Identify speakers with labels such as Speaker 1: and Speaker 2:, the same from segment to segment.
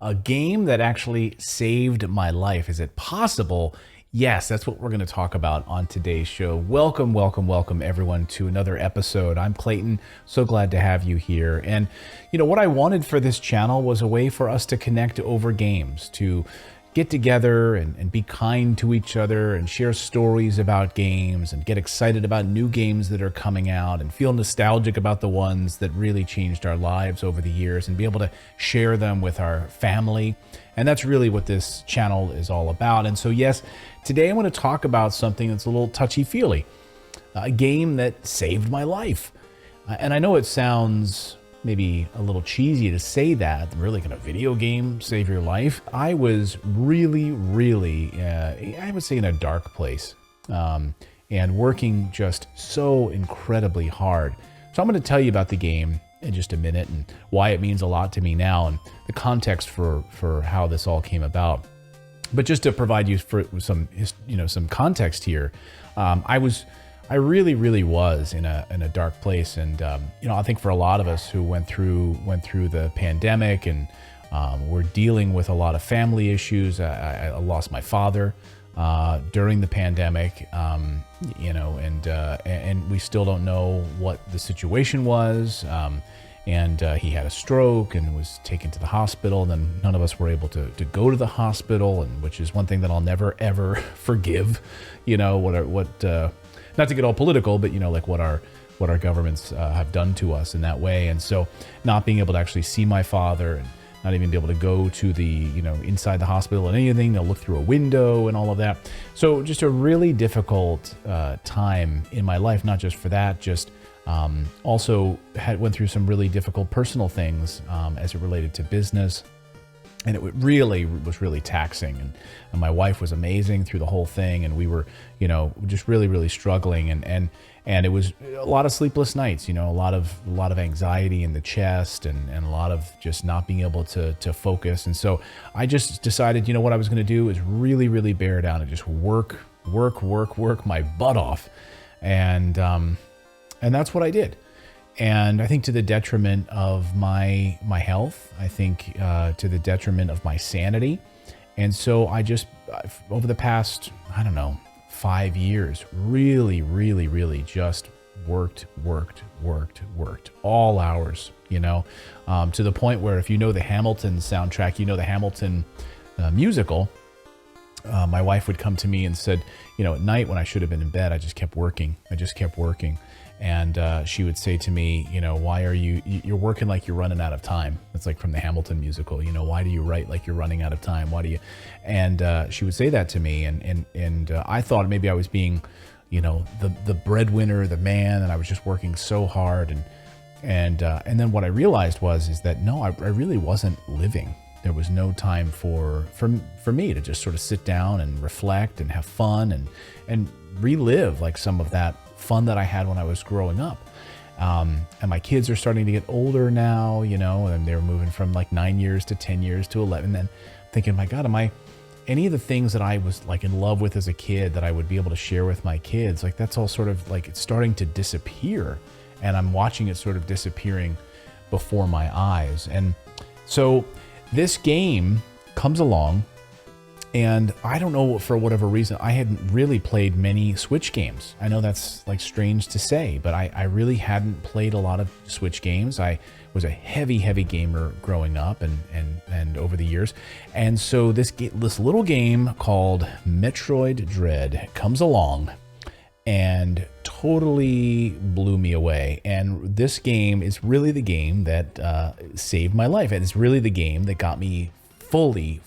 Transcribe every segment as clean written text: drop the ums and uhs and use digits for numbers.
Speaker 1: A game that actually saved my life. Is it possible? Yes, that's what we're going to talk about on today's show. Welcome, welcome, welcome everyone to another episode. I'm Clayton. So glad to have you here. And what I wanted for this channel was a way for us to connect over games, to get together and be kind to each other and share stories about games and get excited about new games that are coming out and feel nostalgic about the ones that really changed our lives over the years and be able to share them with our family. And that's really what this channel is all about. And so, yes, today I want to talk about something that's a little touchy-feely, a game that saved my life. And I know it sounds maybe a little cheesy to say that, really, can a video game save your life? I was really, I would say in a dark place and working just so incredibly hard. So I'm going to tell you about the game in just a minute and why it means a lot to me now and the context for how this all came about. But just to provide you for some context here, I really was in a dark place, and I think for a lot of us who went through the pandemic and we're dealing with a lot of family issues. I lost my father during the pandemic, and we still don't know what the situation was. And he had a stroke and was taken to the hospital. And then none of us were able to go to the hospital, and which is one thing that I'll never ever forgive. Not to get all political, but what our governments have done to us in that way. And so not being able to actually see my father and not even be able to go to the, inside the hospital and anything, to look through a window and all of that. So just a really difficult time in my life, not just for that, just also went through some really difficult personal things as it related to business. And it really was really taxing. And my wife was amazing through the whole thing. And we were, just really struggling. And it was a lot of sleepless nights, a lot of anxiety in the chest and a lot of just not being able to focus. And so I just decided, what I was going to do is really bear down and just work my butt off. And that's what I did. And I think to the detriment of my health, I think to the detriment of my sanity. And so I just, over the past, 5 years, really just worked all hours, to the point where if you know the Hamilton soundtrack, the Hamilton musical, my wife would come to me and said, at night when I should have been in bed, I just kept working. And she would say to me, why are you're working like you're running out of time. That's like from the Hamilton musical, why do you write like you're running out of time? Why do you? And she would say that to me. And I thought maybe I was being, the breadwinner, the man, and I was just working so hard. And then what I realized is that, no, I really wasn't living. There was no time for me to just sort of sit down and reflect and have fun and relive like some of that fun that I had when I was growing up. And my kids are starting to get older now, and they're moving from like 9 years to 10 years to 11. And thinking, my God, am I any of the things that I was like in love with as a kid that I would be able to share with my kids? Like that's all sort of like it's starting to disappear, and I'm watching it sort of disappearing before my eyes. And so this game comes along, and I don't know, for whatever reason, I hadn't really played many Switch games. I know that's like strange to say, but I really hadn't played a lot of Switch games. I was a heavy gamer growing up and over the years. And so this little game called Metroid Dread comes along and totally blew me away. And this game is really the game that saved my life. And it's really the game that got me fully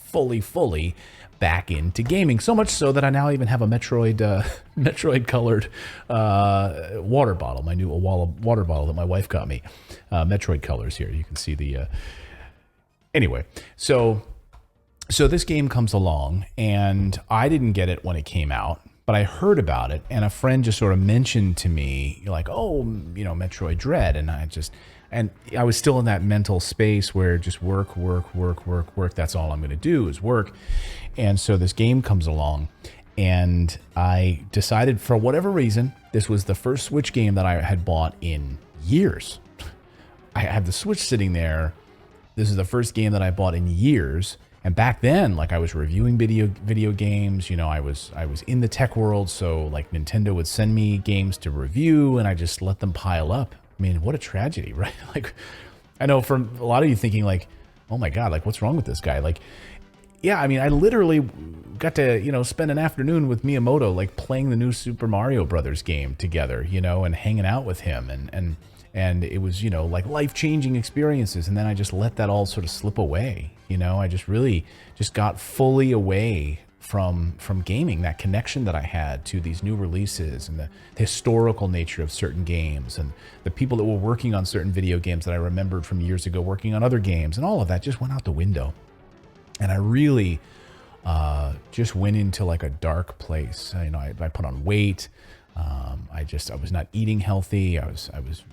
Speaker 1: back into gaming. So much so that I now even have a Metroid colored water bottle, my new water bottle that my wife got me. Metroid colors here. You can see the... Anyway, so this game comes along, and I didn't get it when it came out, but I heard about it, and a friend just sort of mentioned to me, like, oh, Metroid Dread, and I was still in that mental space where just work. That's all I'm going to do is work. And so this game comes along, and I decided, for whatever reason, this was the first Switch game that I had bought in years. I had the Switch sitting there This is the first game that I bought in years. And back then, like I was reviewing video games, you know, I was in the tech world. So like Nintendo would send me games to review and I just let them pile up. I mean, what a tragedy, right? Like, I know for a lot of you thinking like, oh my God, like what's wrong with this guy? Like, yeah, I mean, I literally got to, you know, spend an afternoon with Miyamoto, like playing the new Super Mario Brothers game together, you know, and hanging out with him. And it was, you know, like life-changing experiences. And then I just let that all sort of slip away. You know, I just really just got fully away from gaming, that connection that I had to these new releases and the historical nature of certain games and the people that were working on certain video games that I remembered from years ago working on other games, and all of that just went out the window. And I really just went into like a dark place. You know, I put on weight. I was not eating healthy. I was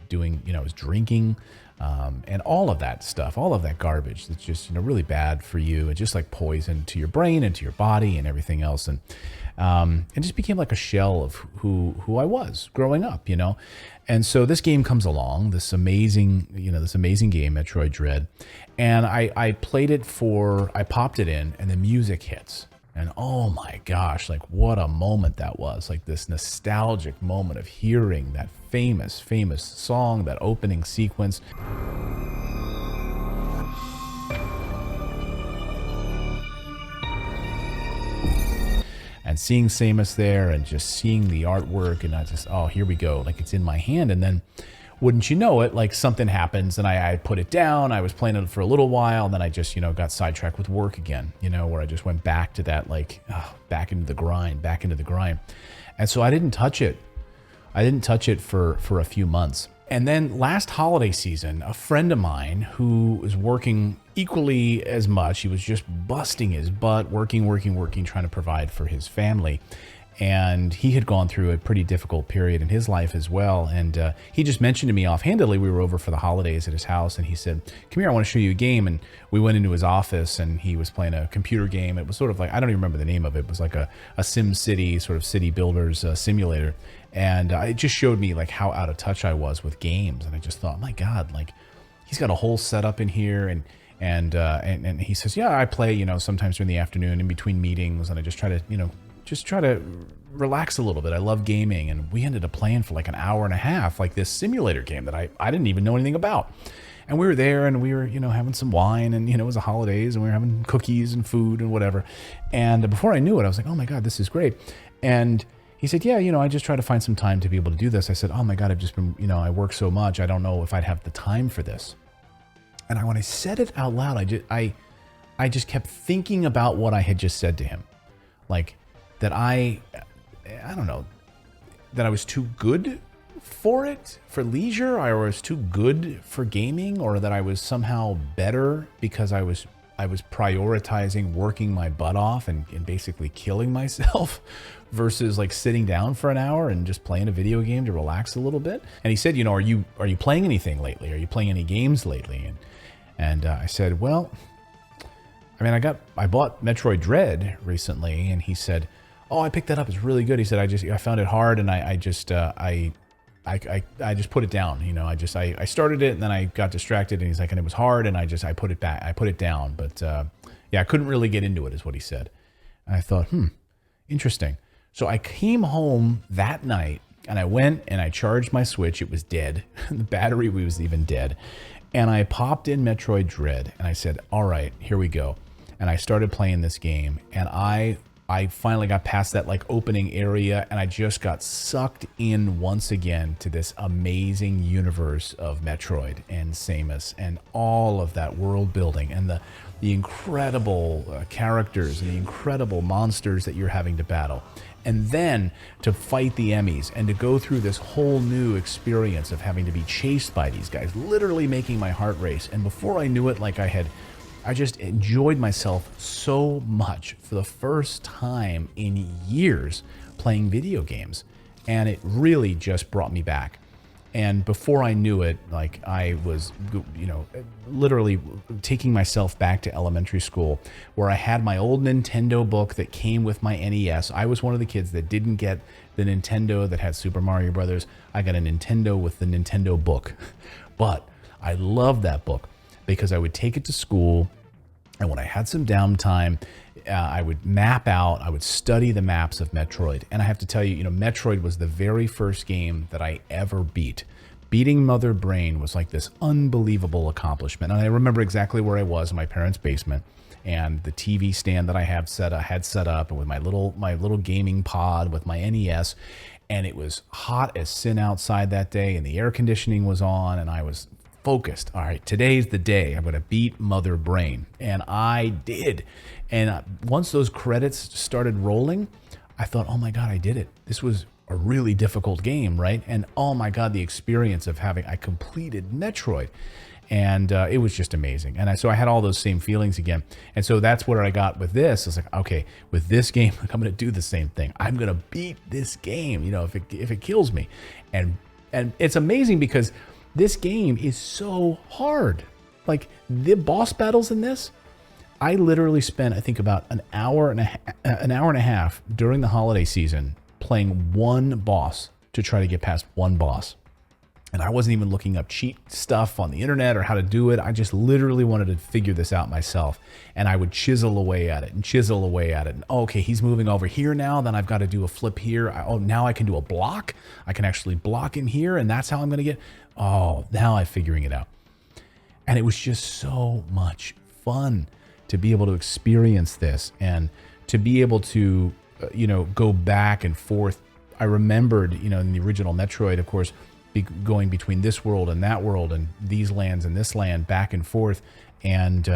Speaker 1: doing, you know, I was drinking, and all of that stuff, all of that garbage that's just, you know, really bad for you and just like poison to your brain and to your body and everything else. And it just became like a shell of who I was growing up, you know? And so this game comes along, this amazing game, Metroid Dread. And I played it I popped it in and the music hits. And oh my gosh, like what a moment that was, like this nostalgic moment of hearing that famous song, that opening sequence. And seeing Samus there and just seeing the artwork and I just, oh, here we go, like it's in my hand. And then wouldn't you know it, like something happens and I put it down. I was playing it for a little while and then I just, you know, got sidetracked with work again, you know, where I just went back to that, like, back into the grind. And so I didn't touch it. For a few months. And then last holiday season, a friend of mine who was working equally as much, he was just busting his butt, working, trying to provide for his family. And he had gone through a pretty difficult period in his life as well. And he just mentioned to me offhandedly, we were over for the holidays at his house, and he said, come here, I want to show you a game. And we went into his office, and he was playing a computer game. It was sort of like, I don't even remember the name of it. It was like a Sim City, sort of city builders simulator. And it just showed me like how out of touch I was with games. And I just thought, my God, like he's got a whole setup in here. And he says, yeah, I play, you know, sometimes during the afternoon in between meetings, and I just try to relax a little bit. I love gaming. And we ended up playing for like an hour and a half, like this simulator game that I didn't even know anything about. And we were there and we were, you know, having some wine and, you know, it was the holidays and we were having cookies and food and whatever. And before I knew it, I was like, oh my God, this is great. And he said, yeah, you know, I just try to find some time to be able to do this. I said, oh my God, I've just been, you know, I work so much. I don't know if I'd have the time for this. And when I said it out loud, I just kept thinking about what I had just said to him. Like that I don't know, that I was too good for it, for leisure, or I was too good for gaming, or that I was somehow better because I was prioritizing working my butt off and basically killing myself versus like sitting down for an hour and just playing a video game to relax a little bit. And he said, you know, are you playing anything lately? Are you playing any games lately? And I said, well, I mean, I bought Metroid Dread recently, and he said, oh, I picked that up. It's really good. He said, I found it hard, and I just put it down. You know, I started it and then I got distracted, and he's like, and it was hard, and I put it back. I put it down, but yeah, I couldn't really get into it, is what he said. And I thought, interesting. So I came home that night and I went and I charged my Switch. It was dead. The battery was even dead. And I popped in Metroid Dread and I said, all right, here we go. And I started playing this game, and I finally got past that like opening area, and I just got sucked in once again to this amazing universe of Metroid and Samus and all of that world building and the incredible characters and the incredible monsters that you're having to battle. And then to fight the Emmys and to go through this whole new experience of having to be chased by these guys, literally making my heart race. And before I knew it, like I just enjoyed myself so much for the first time in years playing video games. And it really just brought me back. And before I knew it, like I was, you know, literally taking myself back to elementary school, where I had my old Nintendo book that came with my NES. I was one of the kids that didn't get the Nintendo that had Super Mario Brothers. I got a Nintendo with the Nintendo book. But I loved that book. because I would take it to school, and when I had some downtime, I would map out, I would study the maps of Metroid. And I have to tell you, Metroid was the very first game that I ever beat. Beating Mother Brain was like this unbelievable accomplishment. And I remember exactly where I was in my parents' basement, and the TV stand that I had set up, and with my little gaming pod with my NES. And it was hot as sin outside that day, and the air conditioning was on, and I was focused. All right, today's the day. I'm going to beat Mother Brain. And I did. And once those credits started rolling, I thought, oh my God, I did it. This was a really difficult game, right? And oh my God, the experience of I completed Metroid. And it was just amazing. And so I had all those same feelings again. And so that's where I got with this. I was like, okay, with this game, I'm going to do the same thing. I'm going to beat this game, if it kills me. And it's amazing because this game is so hard. Like the boss battles in this, I literally spent, I think, about an hour and a half during the holiday season playing one boss to try to get past one boss. And I wasn't even looking up cheat stuff on the internet or how to do it. I just literally wanted to figure this out myself. And I would chisel away at it and chisel away at it. And okay, he's moving over here now. Then I've got to do a flip here. Now I can do a block. I can actually block him here. And that's how I'm going to get. Oh, now I'm figuring it out. And it was just so much fun to be able to experience this and to be able to, go back and forth. I remembered, in the original Metroid, of course, going between this world and that world and these lands and this land back and forth. And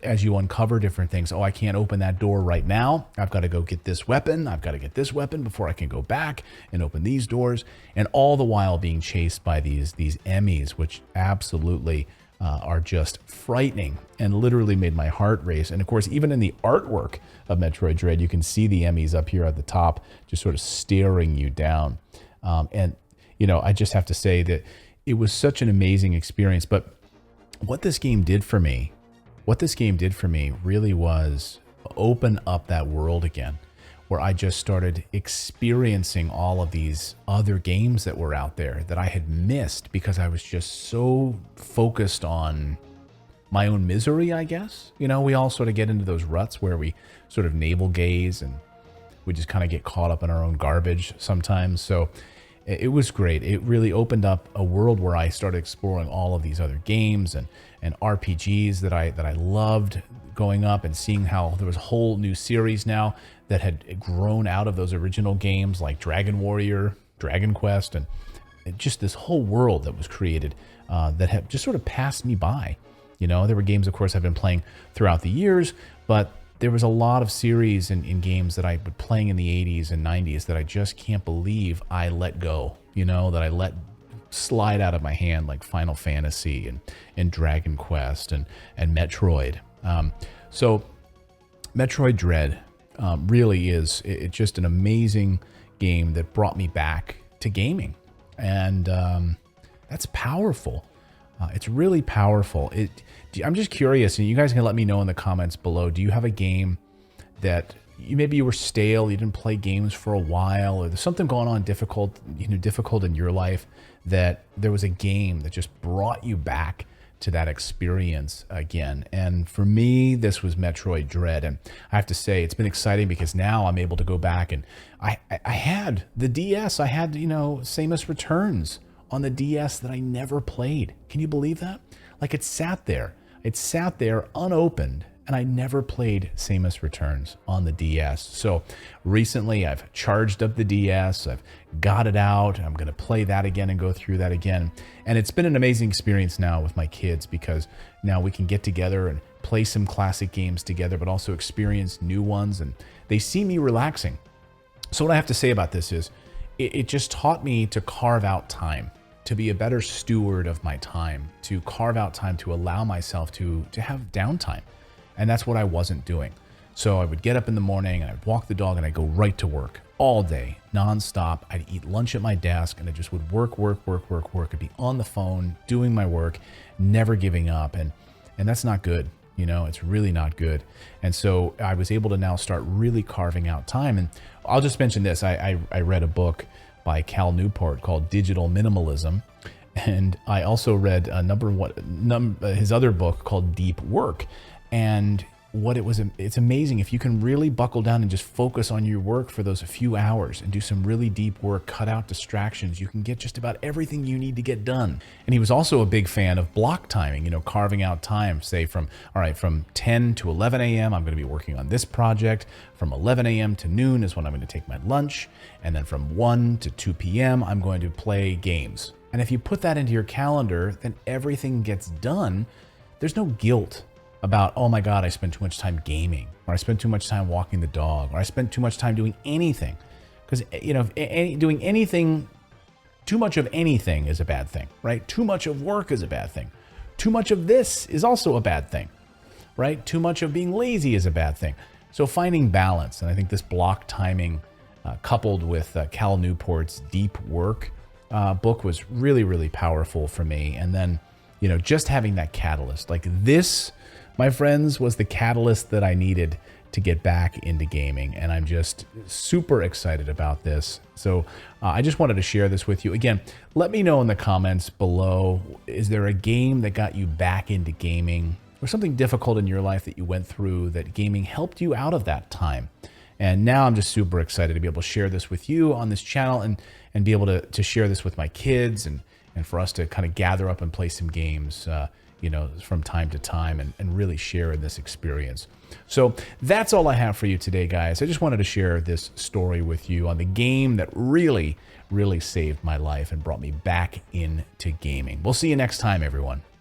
Speaker 1: as you uncover different things, I can't open that door right now. I've got to go get this weapon. I've got to get this weapon before I can go back and open these doors. And all the while being chased by these Emmys, which absolutely are just frightening and literally made my heart race. And of course, even in the artwork of Metroid Dread, you can see the Emmys up here at the top, just sort of staring you down. I just have to say that it was such an amazing experience. But what this game did for me really was open up that world again, where I just started experiencing all of these other games that were out there that I had missed because I was just so focused on my own misery, I guess. We all sort of get into those ruts where we sort of navel gaze and we just kind of get caught up in our own garbage sometimes. So it was great. It really opened up a world where I started exploring all of these other games and RPGs that I loved going up, and seeing how there was a whole new series now that had grown out of those original games like Dragon Warrior, Dragon Quest, and just this whole world that was created that had just sort of passed me by. There were games, of course, I've been playing throughout the years, but there was a lot of series in games that I was playing in the 80s and 90s that I just can't believe I let go, that I let slide out of my hand, like Final Fantasy and Dragon Quest and Metroid. So Metroid Dread really is it's just an amazing game that brought me back to gaming. And that's powerful. It's really powerful. I'm just curious, and you guys can let me know in the comments below. Do you have a game that maybe you were stale, you didn't play games for a while, or there's something going on difficult in your life, that there was a game that just brought you back to that experience again? And for me, this was Metroid Dread. And I have to say, it's been exciting because now I'm able to go back, and I had the DS. I had, Samus Returns on the DS that I never played. Can you believe that? Like, it sat there unopened, and I never played Samus Returns on the DS. So recently I've charged up the DS, I've got it out, I'm gonna play that again and go through that again. And it's been an amazing experience now with my kids, because now we can get together and play some classic games together, but also experience new ones, and they see me relaxing. So what I have to say about this is, it just taught me to carve out time, to be a better steward of my time, to carve out time to allow myself to have downtime. And that's what I wasn't doing. So I would get up in the morning and I'd walk the dog and I'd go right to work all day, nonstop. I'd eat lunch at my desk and I just would work. I'd be on the phone, doing my work, never giving up. And that's not good. It's really not good. And so I was able to now start really carving out time. And I'll just mention this. I read a book by Cal Newport called Digital Minimalism. And I also read his other book called Deep Work. And it's amazing if you can really buckle down and just focus on your work for those few hours and do some really deep work, cut out distractions, you can get just about everything you need to get done. And he was also a big fan of block timing, carving out time, say from 10 to 11 a.m. I'm going to be working on this project. From 11 a.m. to noon is when I'm going to take my lunch. And then from 1 to 2 p.m. I'm going to play games. And if you put that into your calendar, then everything gets done. There's no guilt about, oh my God, I spent too much time gaming, or I spent too much time walking the dog, or I spent too much time doing anything. Because, doing anything, too much of anything is a bad thing, right? Too much of work is a bad thing. Too much of this is also a bad thing, right? Too much of being lazy is a bad thing. So finding balance, and I think this block timing coupled with Cal Newport's Deep Work book was really, really powerful for me. And then, just having that catalyst, like this, my friends, was the catalyst that I needed to get back into gaming. And I'm just super excited about this. So I just wanted to share this with you. Again, let me know in the comments below, is there a game that got you back into gaming, or something difficult in your life that you went through that gaming helped you out of that time? And now I'm just super excited to be able to share this with you on this channel and be able to share this with my kids and for us to kind of gather up and play some games, from time to time and really share in this experience. So that's all I have for you today, guys. I just wanted to share this story with you on the game that really, really saved my life and brought me back into gaming. We'll see you next time, everyone.